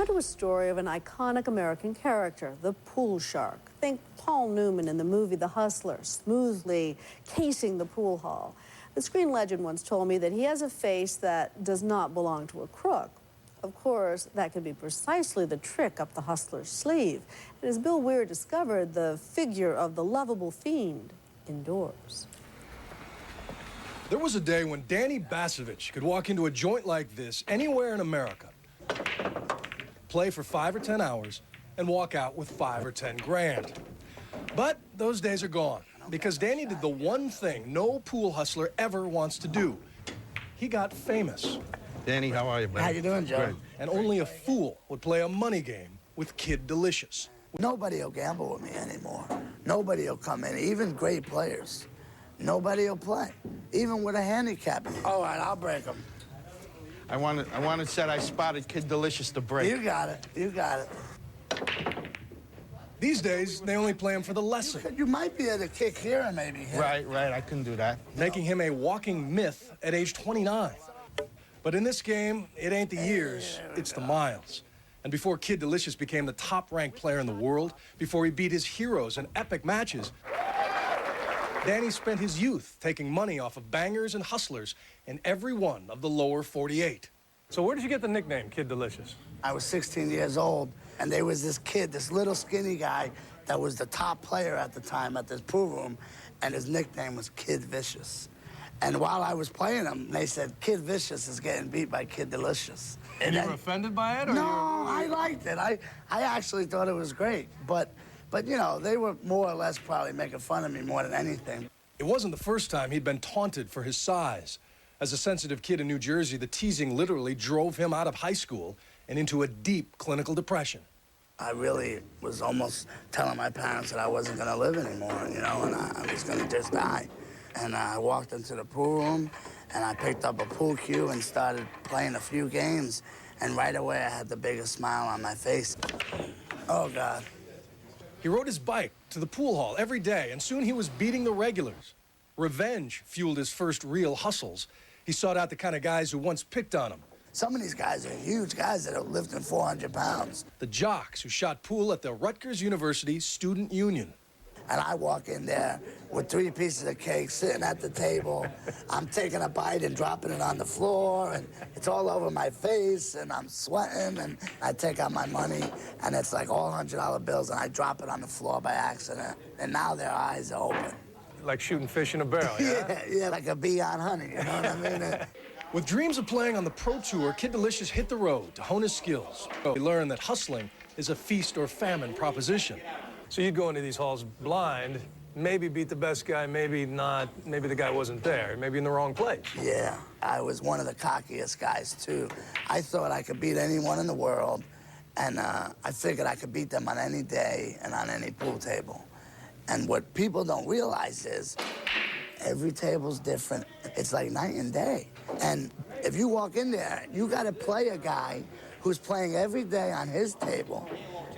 Now to a story of an iconic American character, the pool shark. Think Paul Newman in the movie The Hustler, smoothly casing the pool hall. The screen legend once told me that he has a face that does not belong to a crook. Of course, that could be precisely the trick up the hustler's sleeve. And as Bill Weir discovered, the figure of the lovable fiend indoors. There was a day when Danny Basovich could walk into a joint like this anywhere in America, play for 5 or 10 hours, and walk out with 5 or 10 grand. But those days are gone, because Danny did the one thing no pool hustler ever wants to do. He got famous. Danny, how are you, buddy? How you doing, Joe? Good. And only a fool would play a money game with Kid Delicious. Nobody will gamble with me anymore. Nobody will come in, even great players. Nobody will play, even with a handicap. All right, I'll break them. I wanted said I spotted Kid Delicious to break. You got it. You got it. These days, they only play him for the lesson, You might be able to kick here and maybe hit. Right, I couldn't do that. making him a walking myth at age 29. But in this game, it ain't the years, it's the miles. And before Kid Delicious became the top-ranked player in the world, before he beat his heroes in epic matches, Danny spent his youth taking money off of bangers and hustlers in every one of the lower 48. So where did you get the nickname Kid Delicious? I was 16 years old, and there was this kid, this little skinny guy, that was the top player at the time at this pool room, and his nickname was Kid Vicious. And while I was playing him, they said, Kid Vicious is getting beat by Kid Delicious. And you were offended by it? Or No, I liked it. I actually thought it was great. But, you know, they were more or less probably making fun of me more than anything. It wasn't the first time he'd been taunted for his size. As a sensitive kid in New Jersey, the teasing literally drove him out of high school and into a deep clinical depression. I really was almost telling my parents that I wasn't going to live anymore, you know, and I was going to just die. And I walked into the pool room, and I picked up a pool cue and started playing a few games. And right away, I had the biggest smile on my face. Oh, God. He rode his bike to the pool hall every day, and soon he was beating the regulars. Revenge fueled his first real hustles. He sought out the kind of guys who once picked on him. Some of these guys are huge guys that are lifting 400 pounds. The jocks who shot pool at the Rutgers University Student Union. And I walk in there with 3 pieces of cake sitting at the table. I'm taking a bite and dropping it on the floor, and it's all over my face, and I'm sweating, and I take out my money, and it's like all $100 bills, and I drop it on the floor by accident. And now their eyes are open. Like shooting fish in a barrel, yeah? Yeah, like a bee on honey, you know what I mean? With dreams of playing on the Pro Tour, Kid Delicious hit the road to hone his skills. He learned that hustling is a feast or famine proposition. So you'd go into these halls blind, maybe beat the best guy, maybe not, maybe the guy wasn't there, maybe in the wrong place. Yeah, I was one of the cockiest guys, too. I thought I could beat anyone in the world, and I figured I could beat them on any day and on any pool table. And what people don't realize is every table's different. It's like night and day. And if you walk in there, you got to play a guy who's playing every day on his table,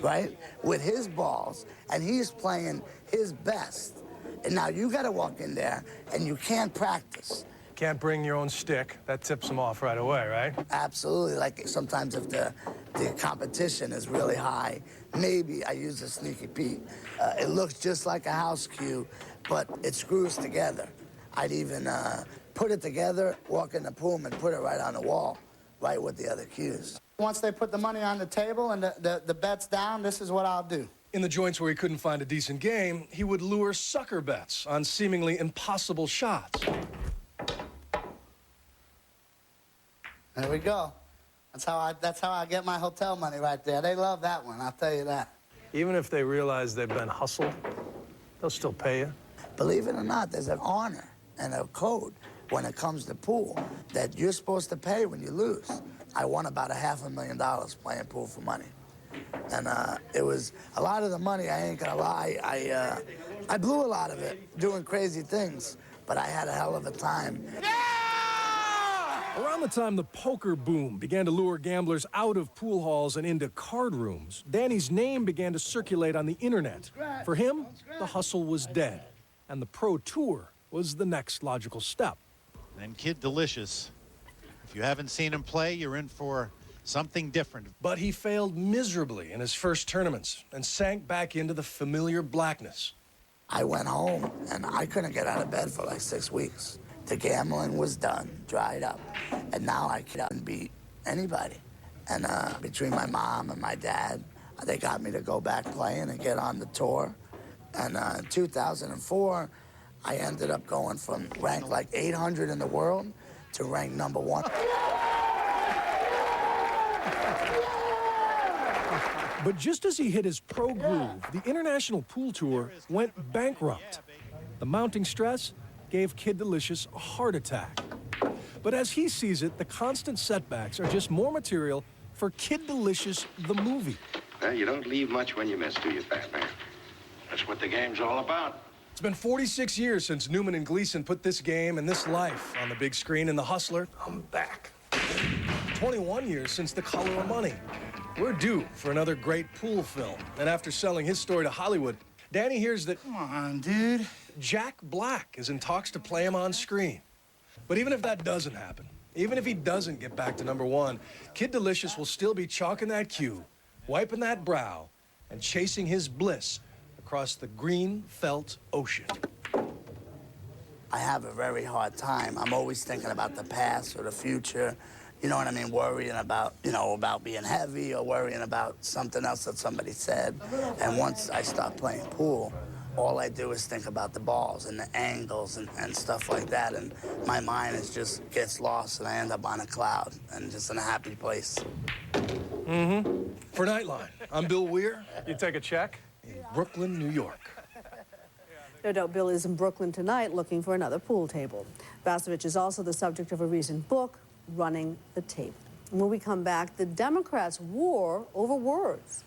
right, with his balls, and he's playing his best. And now you got to walk in there, and you can't practice. Can't bring your own stick. That tips them off right away, right? Absolutely. Like sometimes if the competition is really high, maybe I use a sneaky Pete. It looks just like a house cue, but it screws together. I'd even put it together, walk in the pool, and put it right on the wall, right with the other cues. Once they put the money on the table and the bet's down, this is what I'll do. In the joints where he couldn't find a decent game, he would lure sucker bets on seemingly impossible shots. There we go. That's how I get my hotel money right there. They love that one, I'll tell you that. Even if they realize they've been hustled, they'll still pay you. Believe it or not, there's an honor and a code when it comes to pool that you're supposed to pay when you lose. I won about $500,000 playing pool for money. And it was a lot of the money, I ain't gonna lie, I blew a lot of it doing crazy things, but I had a hell of a time. Around the time the poker boom began to lure gamblers out of pool halls and into card rooms, Danny's name began to circulate on the internet. For him, the hustle was dead, and the Pro Tour was the next logical step. And Kid Delicious, if you haven't seen him play, you're in for something different. But he failed miserably in his first tournaments and sank back into the familiar blackness. I went home, and I couldn't get out of bed for like 6 weeks. The gambling was done, dried up, and now I couldn't beat anybody. And between my mom and my dad, they got me to go back playing and get on the tour. And in 2004, I ended up going from ranked like 800 in the world to ranked #1. But just as he hit his pro groove, the International Pool Tour went bankrupt. The mounting stress gave Kid Delicious a heart attack. But as he sees it, the constant setbacks are just more material for Kid Delicious, the movie. Well, you don't leave much when you miss, do you, fat man? That's what the game's all about. It's been 46 years since Newman and Gleason put this game and this life on the big screen in The Hustler. I'm back. 21 years since The Color of Money. We're due for another great pool film. And after selling his story to Hollywood, Danny hears that, Come on, dude. Jack Black is in talks to play him on screen. But even if that doesn't happen, even if he doesn't get back to #1, Kid Delicious will still be chalking that cue, wiping that brow, and chasing his bliss across the green felt ocean. I have a very hard time. I'm always thinking about the past or the future. You know what I mean? Worrying about, about being heavy or worrying about something else that somebody said. And once I start playing pool, all I do is think about the balls and the angles and stuff like that. And my mind just gets lost and I end up on a cloud and just in a happy place. For Nightline, I'm Bill Weir You take a check? in Brooklyn, New York. No doubt Bill is in Brooklyn tonight looking for another pool table. Vasovich is also the subject of a recent book, Running the Table. When we come back, the Democrats' war over words.